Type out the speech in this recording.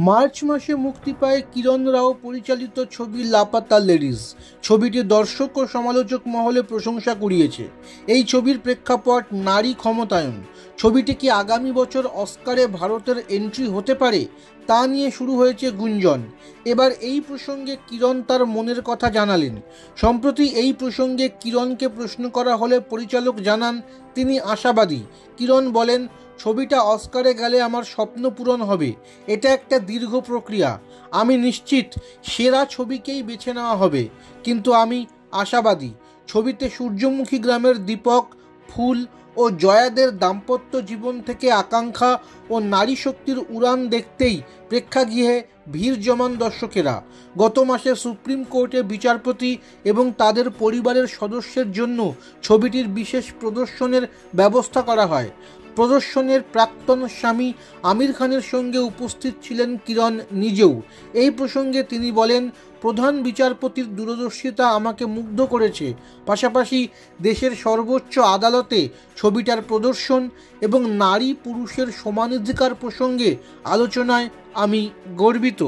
March মাসে মুক্তি পায় কিরণ রাও পরিচালিত ছবি লাপাতা লেডিজ। ছবিটি দর্শক ও সমালোচক মহলে প্রশংসা কুড়িয়েছে। এই ছবির প্রেক্ষাপট নারী ক্ষমতায়ন। ছবিটি কি আগামী বছর অস্কারে ভারতের এন্ট্রি হতে পারে তা নিয়ে শুরু হয়েছে গুঞ্জন। এবার এই প্রসঙ্গে কিরণ তার মনের কথা জানালেন। সম্প্রতি এই প্রসঙ্গে কিরণকে প্রশ্ন করা হলে পরিচালক জানান তিনি আশাবাদী। কিরণ বলেন, ছবিটা অস্কারে গেলে আমার স্বপ্ন পূরণ হবে। এটা একটা দীর্ঘ প্রক্রিয়া। আমি নিশ্চিত সেরা ছবিকেই বেছে নেওয়া হবে, কিন্তু আমি আশাবাদী। ছবিতে সূর্যমুখী গ্রামের দীপক, ফুল ও জয়াদের দাম্পত্য জীবন থেকে আকাঙ্ক্ষা ও নারী শক্তির উড়ান দেখতেই প্রেক্ষাগৃহে ভিড় জমান দর্শকেরা। গত মাসে সুপ্রিম কোর্টে বিচারপতি এবং তাদের পরিবারের সদস্যের জন্য ছবিটির বিশেষ প্রদর্শনের ব্যবস্থা করা হয়। প্রদর্শনের প্রাক্তন স্বামী আমির খানের সঙ্গে উপস্থিত ছিলেন কিরণ নিজেও। এই প্রসঙ্গে তিনি বলেন, প্রধান বিচারপতির দূরদর্শিতা আমাকে মুগ্ধ করেছে। পাশাপাশি দেশের সর্বোচ্চ আদালতে ছবিটার প্রদর্শন এবং নারী পুরুষের সমানাধিকার প্রসঙ্গে আলোচনায় আমি গর্বিত।